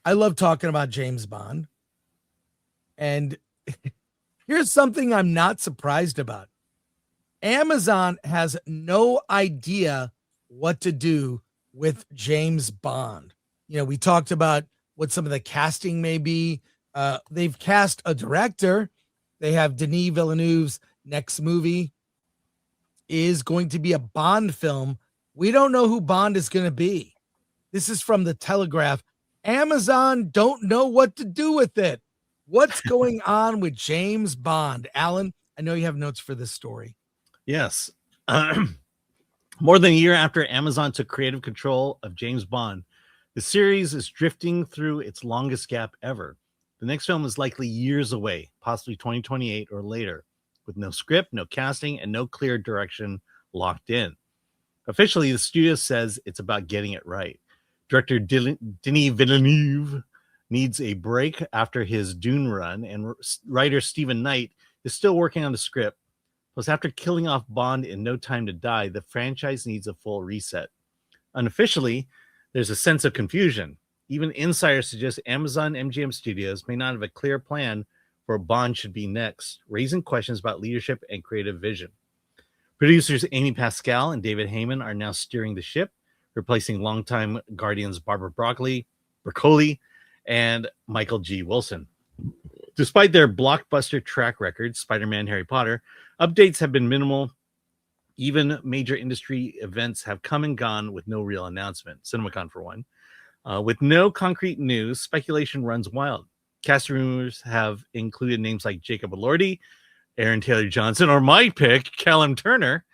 I love talking about James Bond. And here's something I'm not surprised about. Amazon has no idea what to do with James Bond. We talked about what some of the casting may be. They've cast a director. They have Denis Villeneuve's next movie is going to be a Bond film. We don't know who Bond is going to be. This is from the Telegraph. Amazon don't know what to do with it. What's going on with James Bond? Alan, I know you have notes for this story. Yes. More than a year after Amazon took creative control of James Bond, the series is drifting through its longest gap ever. The next film is likely years away, possibly 2028 or later, with no script, no casting, and no clear direction locked in. Officially, the studio says it's about getting it right. Director Denis Villeneuve needs a break after his Dune run, and writer Stephen Knight is still working on the script. Plus, after killing off Bond in No Time to Die, the franchise needs a full reset. Unofficially, there's a sense of confusion. Even insiders suggest Amazon MGM Studios may not have a clear plan for what Bond should be next, raising questions about leadership and creative vision. Producers Amy Pascal and David Heyman are now steering the ship, replacing longtime Guardians Barbara Broccoli and Michael G. Wilson. Despite their blockbuster track record, Spider-Man, Harry Potter, updates have been minimal. Even major industry events have come and gone with no real announcement. CinemaCon, for one. With no concrete news, speculation runs wild. Cast rumors have included names like Jacob Elordi, Aaron Taylor Johnson, or my pick, Callum Turner,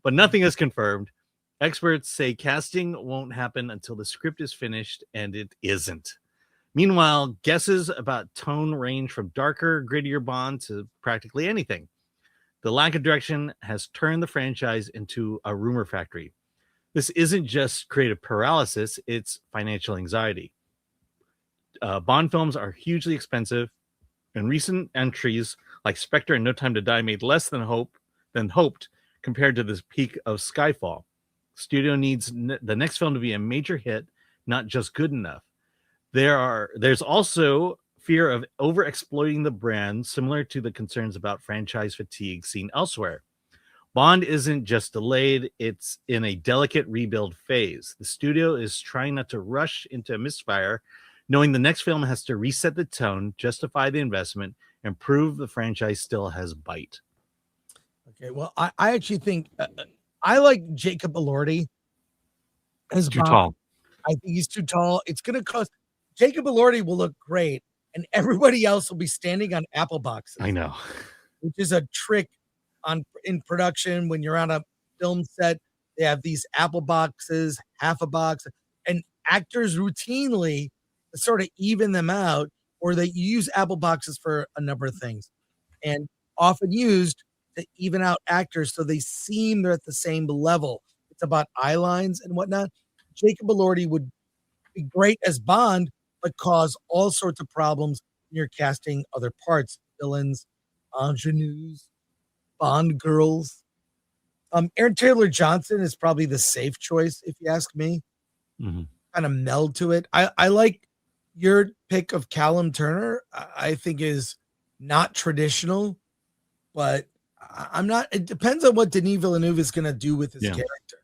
but nothing is confirmed. Experts say casting won't happen until the script is finished, and it isn't. Meanwhile, guesses about tone range from darker, grittier Bond to practically anything. The lack of direction has turned the franchise into a rumor factory. This isn't just creative paralysis, it's financial anxiety. Bond films are hugely expensive, and recent entries like Spectre and No Time to Die made less than hoped compared to the peak of Skyfall. Studio needs the next film to be a major hit, not just good enough. There's also fear of overexploiting the brand, similar to the concerns about franchise fatigue seen elsewhere. Bond isn't just delayed, it's in a delicate rebuild phase. The studio is trying not to rush into a misfire, knowing the next film has to reset the tone, justify the investment, and prove the franchise still has bite. Okay, well, I actually think I like Jacob Elordi as Too Bond. tall. I think he's too tall. It's going to cost. Jacob Elordi will look great, and everybody else will be standing on apple boxes. I know. Which is a trick in production when you're on a film set. They have these apple boxes, half a box, and actors routinely sort of even them out, or they use apple boxes for a number of things, and often used to even out actors so they seem they're at the same level. It's about eye lines and whatnot. Jacob Elordi would be great as Bond, but cause all sorts of problems when you're casting other parts, villains, ingenues, Bond girls. Aaron Taylor Johnson is probably the safe choice, if you ask me. Mm-hmm. Kind of meld to it. I like your pick of Callum Turner. I think is not traditional, but I'm not. It depends on what Denis Villeneuve is going to do with his character.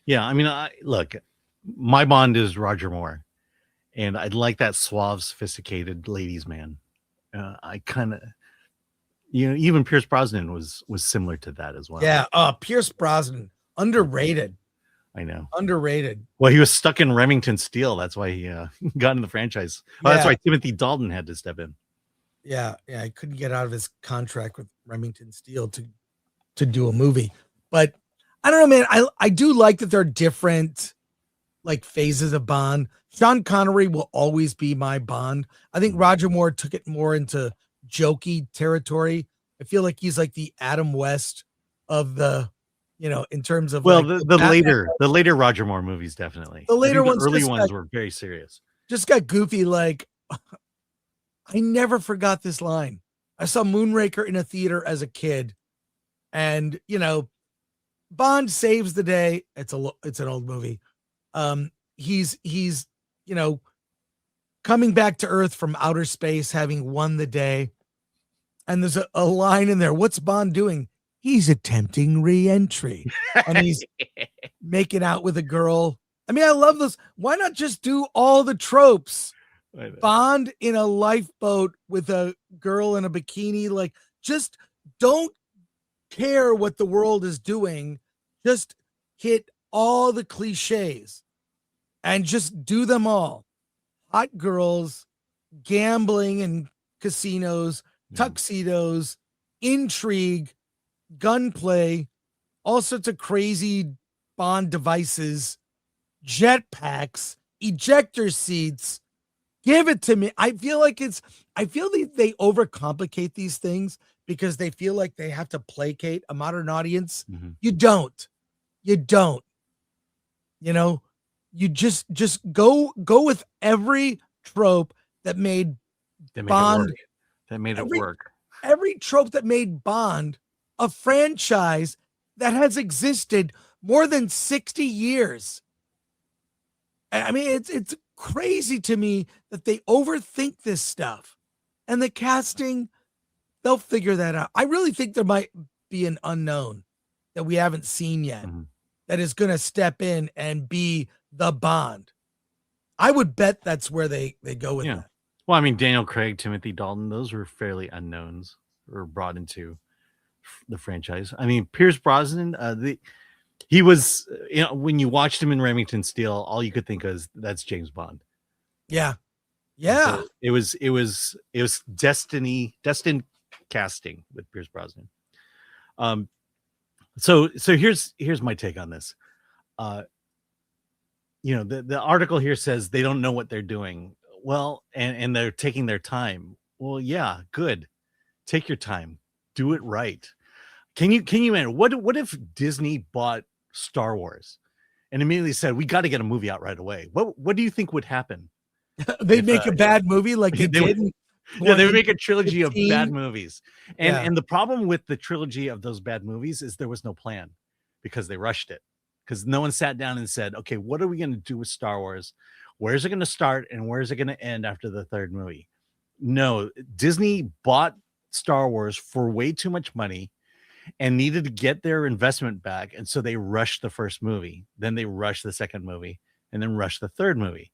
Yeah, I mean, look, my Bond is Roger Moore, and I'd like that suave, sophisticated ladies' man. I kind of, even Pierce Brosnan was similar to that as well. Yeah, Pierce Brosnan, underrated. I know, underrated. Well, he was stuck in Remington Steel. That's why he got in the franchise. Oh, that's why Timothy Dalton had to step in. Yeah, I couldn't get out of his contract with Remington Steel to do a movie, but. I don't know, man. I do like that there are different like phases of Bond. Sean Connery will always be my Bond. I think Roger Moore took it more into jokey territory. I feel like he's like the Adam West of the, in terms of the later Roger Moore movies, definitely. The later ones, the early ones were very serious. Just got goofy. Like I never forgot this line. I saw Moonraker in a theater as a kid, and Bond saves the day. It's an old movie. He's coming back to Earth from outer space, having won the day. And there's a line in there. What's Bond doing? He's attempting re-entry. And he's making out with a girl. I mean, I love those. Why not just do all the tropes? Bond in a lifeboat with a girl in a bikini. Like, just don't care what the world is doing. Just hit all the cliches and just do them all. Hot girls, gambling and casinos, tuxedos, intrigue, gunplay, all sorts of crazy Bond devices, jetpacks, ejector seats. Give it to me. I feel like they overcomplicate these things because they feel like they have to placate a modern audience. Mm-hmm. You don't. You know, you just go with every trope that made Bond. That made it work. Every trope that made Bond a franchise that has existed more than 60 years. I mean, it's crazy to me that they overthink this stuff. And the casting, they'll figure that out. I really think there might be an unknown that we haven't seen yet that is going to step in and be the Bond. I would bet that's where they go with that. Well, I mean, Daniel Craig, Timothy Dalton, those were fairly unknowns or brought into the franchise. I mean, Pierce Brosnan, he was, when you watched him in Remington Steele, all you could think is that's James Bond. Yeah. So it was destined casting with Pierce Brosnan. So here's my take on this. The article here says they don't know what they're doing. Well, and they're taking their time. Well, yeah, good. Take your time. Do it right. Can you imagine what if Disney bought Star Wars and immediately said, we got to get a movie out right away? What do you think would happen? They'd make a bad movie like they did. They would make a trilogy of bad movies. And the problem with the trilogy of those bad movies is there was no plan because they rushed it. Because no one sat down and said, okay, what are we going to do with Star Wars? Where's it going to start and where's it going to end after the third movie? No, Disney bought Star Wars for way too much money and needed to get their investment back. And so they rushed the first movie. Then they rushed the second movie and then rushed the third movie.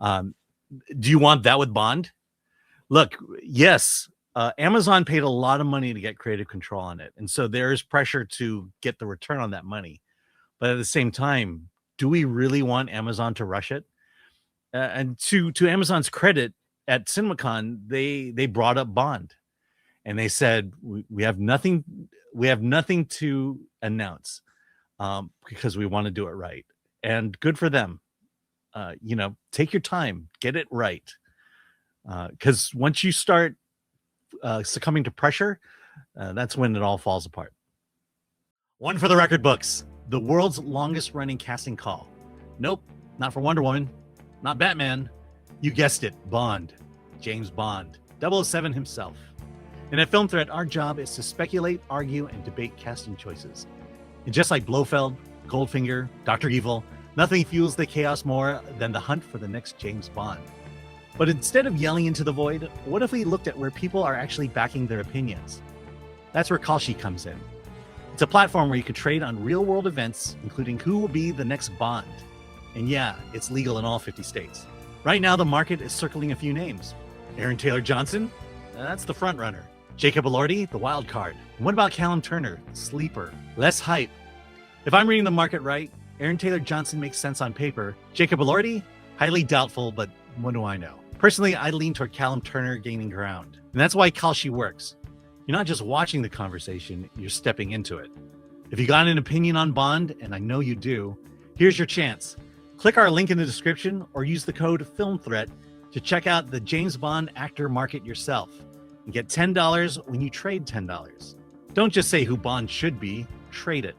Do you want that with Bond? Look, yes, Amazon paid a lot of money to get creative control on it. And so there is pressure to get the return on that money. But at the same time, do we really want Amazon to rush it? And to Amazon's credit, at CinemaCon, they brought up Bond, and they said we have nothing to announce because we want to do it right. And good for them. Take your time, get it right, because once you start succumbing to pressure, that's when it all falls apart. One for the record books. The world's longest running casting call. Nope, not for Wonder Woman, not Batman. You guessed it, Bond. James Bond, 007 himself. And at Film Threat, our job is to speculate, argue, and debate casting choices. And just like Blofeld, Goldfinger, Dr. Evil, nothing fuels the chaos more than the hunt for the next James Bond. But instead of yelling into the void, what if we looked at where people are actually backing their opinions? That's where Call Sheet comes in. It's a platform where you can trade on real-world events, including who will be the next Bond. And yeah, it's legal in all 50 states. Right now, the market is circling a few names. Aaron Taylor Johnson? That's the front runner. Jacob Elordi, the wild card. And what about Callum Turner, sleeper? Less hype. If I'm reading the market right, Aaron Taylor Johnson makes sense on paper. Jacob Elordi? Highly doubtful, but what do I know? Personally, I lean toward Callum Turner gaining ground. And that's why Call Sheet works. You're not just watching the conversation, you're stepping into it. If you got an opinion on Bond, and I know you do, here's your chance. Click our link in the description or use the code FilmThreat to check out the James Bond actor market yourself and get $10 when you trade $10. Don't just say who Bond should be, trade it.